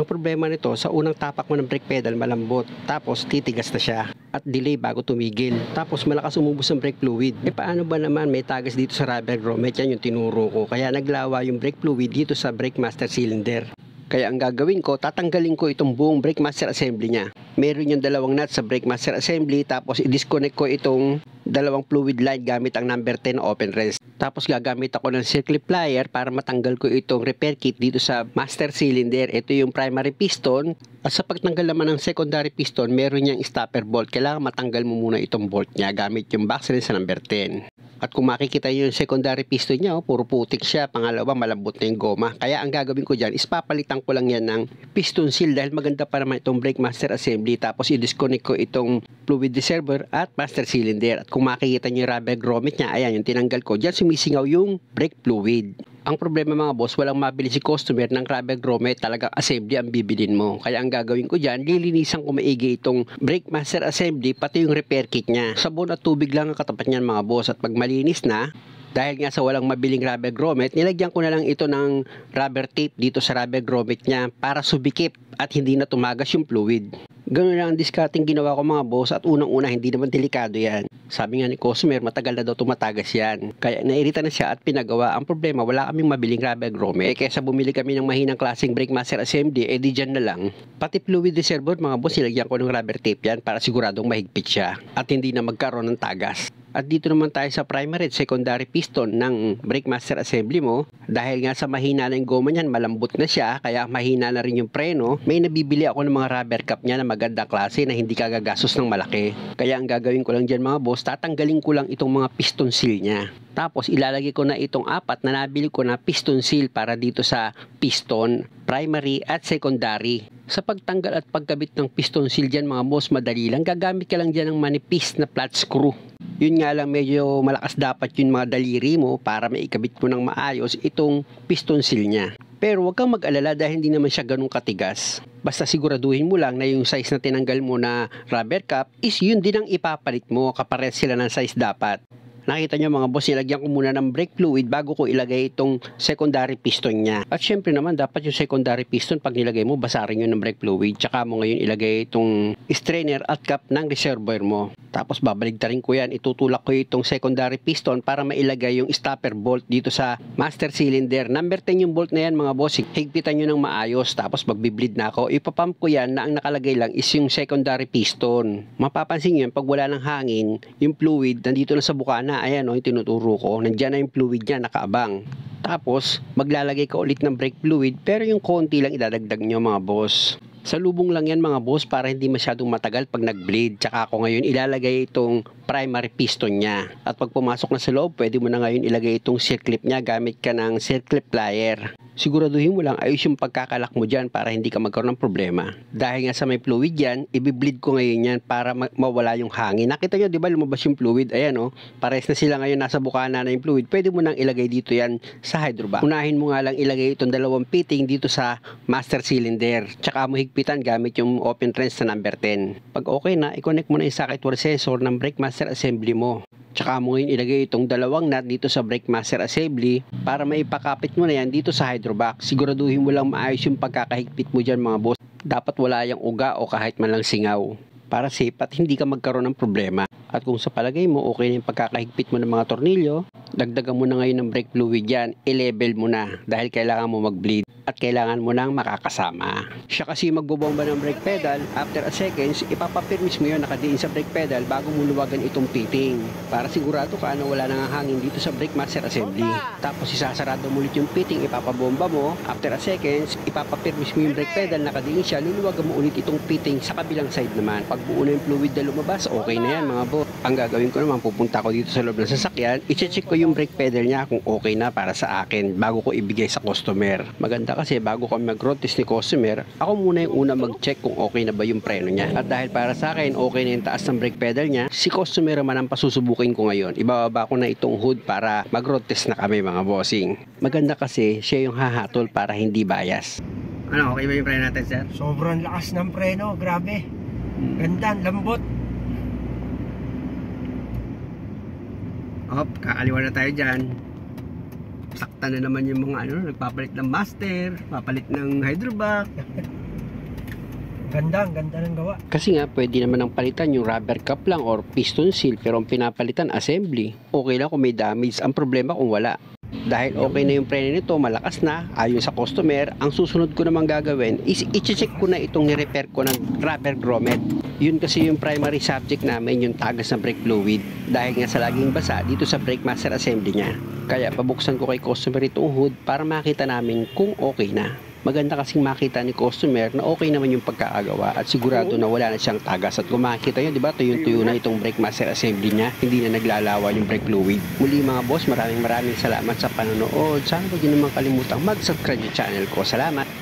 Ang problema nito, sa unang tapak mo ng brake pedal malambot, tapos titigas na siya at delay bago tumigil. Tapos malakas umubos ng brake fluid. Paano ba naman may tagas dito sa rubber grommet? Yan yung tinuro ko. Kaya naglawa yung brake fluid dito sa brake master cylinder. Kaya ang gagawin ko, tatanggalin ko itong buong brake master assembly niya. Meron yung dalawang nuts sa brake master assembly, tapos i-disconnect ko itong dalawang fluid line gamit ang number 10 open wrench. Tapos gagamit ako ng circle plier para matanggal ko itong repair kit dito sa master cylinder. Ito yung primary piston. At sa pagtanggal naman ng secondary piston, meron niyang stopper bolt. Kailangan matanggal mo muna itong bolt niya gamit yung box wrench sa number 10. At kung makikita nyo yung secondary piston niya, puro putik siya. Pangalawa, malambot na yung goma. Kaya ang gagawin ko dyan is papalitan ko lang yan ng piston seal dahil maganda pa naman itong brake master assembly. Tapos i-disconnect ko itong fluid reservoir at master cylinder. At kung makikita nyo yung rubber grommet niya, ayan yung tinanggal ko. Dyan sumisingaw yung brake fluid. Ang problema mga boss, walang mabili si customer ng rubber grommet, talagang assembly ang bibilin mo. Kaya ang gagawin ko dyan, lilinisan ko maigi itong brake master assembly, pati yung repair kit niya. Sabon at tubig lang ang katapat niyan mga boss. At pag malinis na, dahil nga sa walang mabiling rubber grommet, nilagyan ko na lang ito ng rubber tape dito sa rubber grommet niya para subikip at hindi na tumagas yung fluid. Ganun lang ang discarding ginawa ko mga boss, at unang-una hindi naman delikado yan. Sabi nga ni customer, matagal na daw tumatagas yan. Kaya nairita na siya at pinagawa. Ang problema, wala kaming mabiling rubber grommet. Kaysa bumili kami ng mahinang klaseng brake master assembly, di dyan na lang. Pati fluid reservoir mga boss, nilagyan ko ng rubber tape yan para siguradong mahigpit siya at hindi na magkaroon ng tagas. At dito naman tayo sa primary at secondary piston ng brake master assembly mo. Dahil nga sa mahina na yung goma niyan, malambot na siya, kaya mahina na rin yung preno. May nabibili ako ng mga rubber cap niya na magandang klase na hindi kagagastos ng malaki. Kaya ang gagawin ko lang dyan mga boss, tatanggalin ko lang itong mga piston seal niya. Tapos ilalagay ko na itong apat na nabili ko na piston seal para dito sa piston, primary at secondary. Sa pagtanggal at pagkabit ng piston seal dyan mga boss, madali lang. Gagamit ka lang dyan ng manipis na flat screw. Yun nga lang, medyo malakas dapat yung mga daliri mo para maikabit mo ng maayos itong piston seal niya. Pero huwag kang mag-alala dahil hindi naman siya ganun katigas. Basta siguraduhin mo lang na yung size na tinanggal mo na rubber cap is yun din ang ipapalit mo, kapares sila ng size dapat. Nakita nyo mga boss, nilagyan ko muna ng brake fluid bago ko ilagay itong secondary piston niya. At syempre naman, dapat yung secondary piston pag nilagay mo, basarin yun ng brake fluid. Tsaka mo ngayon ilagay itong strainer at cap ng reservoir mo. Tapos babaligtarin ko yan, itutulak ko itong secondary piston para mailagay yung stopper bolt dito sa master cylinder. Number 10 yung bolt na yan mga boss, higpitan nyo ng maayos. Tapos magbibleed na ako, ipapump ko yan na ang nakalagay lang is yung secondary piston. Mapapansin nyo yan, pag wala ng hangin, yung fluid nandito na sa bukana. Ayan o, yung tinuturo ko, nandyan na yung fluid niya, nakaabang. Tapos maglalagay ka ulit ng brake fluid, pero yung konti lang idadagdag nyo mga boss. Sa lubong lang yan mga boss para hindi masyadong matagal pag nag-bleed. Tsaka ako ngayon ilalagay itong primary piston niya. At pag pumasok na sa loob, pwede mo na ngayon ilagay itong circlip niya gamit ka ng circlip plier. Siguraduhin mo lang ayos yung pagkakalak mo dyan para hindi ka magkaroon ng problema. Dahil nga sa may fluid yan, ibibleed ko ngayon yan para mawala yung hangin. Nakita nyo, di ba lumabas yung fluid? Ayan o, pares na sila ngayon, nasa bukana na yung fluid. Pwede mo nang ilagay dito yan sa hydrovac. Unahin mo nga lang ilagay itong dalawang fitting dito sa master cylinder. Tsaka mo higpitan gamit yung open wrench sa number 10. Pag okay na, i-connect mo na yung socket wire sensor ng brake master assembly mo. Tsaka mo ngayon ilagay itong dalawang nut dito sa brake master assembly para maipakapit mo na yan dito sa hydrovac. Siguraduhin mo lang maayos yung pagkakahigpit mo dyan mga boss. Dapat wala yung uga o kahit man lang singaw para safe at hindi ka magkaroon ng problema. At kung sa palagay mo okay na yung pagkakahigpit mo ng mga tornilyo, dagdagan mo na ngayon ng brake fluid yan, i-level mo na dahil kailangan mo mag-bleed at kailangan mo nang makakasama. Siya kasi magbobomba ng brake pedal, after a seconds, ipapapirmis mo yun nakadiin sa brake pedal bago mo luwagan itong fitting para sigurado ka na wala nang hangin dito sa brake master assembly. Tapos isasarado mo ulit yung fitting, ipapabomba mo, after a seconds, ipapapirmis mo yung brake pedal, nakadiin siya, luluwagan mo ulit itong fitting sa kabilang side naman. Pag buo na yung fluid na lumabas, okay na yan mga boss. Ang gagawin ko naman, pupunta ko dito sa loob ng sasakyan, i-check ko yung brake pedal niya kung okay na para sa akin bago ko ibigay sa customer. Maganda kasi bago kami mag-road test ni customer, ako muna yung una mag-check kung okay na ba yung preno niya. At dahil para sa akin, okay na yung taas ng brake pedal niya, si customer naman ang pasusubukin ko ngayon. Ibababa ko na itong hood para mag-road test na kami mga bossing. Maganda kasi siya yung hahatol para hindi bias. Ano, okay ba yung preno natin, sir? Sobrang lakas ng preno, grabe. Ganda, lambot. Kakaliwa na tayo dyan. Sakta na naman yung mga nagpapalit ng master, papalit ng hydrovac. Ganda, ang ganda ng gawa. Kasi nga, pwede naman ang palitan yung rubber cap lang or piston seal, pero ang pinapalitan, assembly. Okay lang kung may damage, ang problema kung wala. Dahil okay na yung preno nito, malakas na, ayon sa customer, ang susunod ko namang gagawin is i-check ko na itong ni-repair ko ng rubber grommet. Yun kasi yung primary subject namin, yung tagas ng brake fluid. Dahil nga sa laging basa dito sa brake master assembly niya. Kaya pabuksan ko kay customer itong hood para makita namin kung okay na. Maganda kasing makita ni customer na okay naman yung pagkakagawa at sigurado na wala na siyang tagas. At kung makikita nyo, di ba, tuyong-tuyo na itong brake master assembly niya. Hindi na naglalawa yung brake fluid. Muli mga boss, maraming salamat sa panonood. Sana huwag nyo naman kalimutang mag-subscribe yung channel ko. Salamat!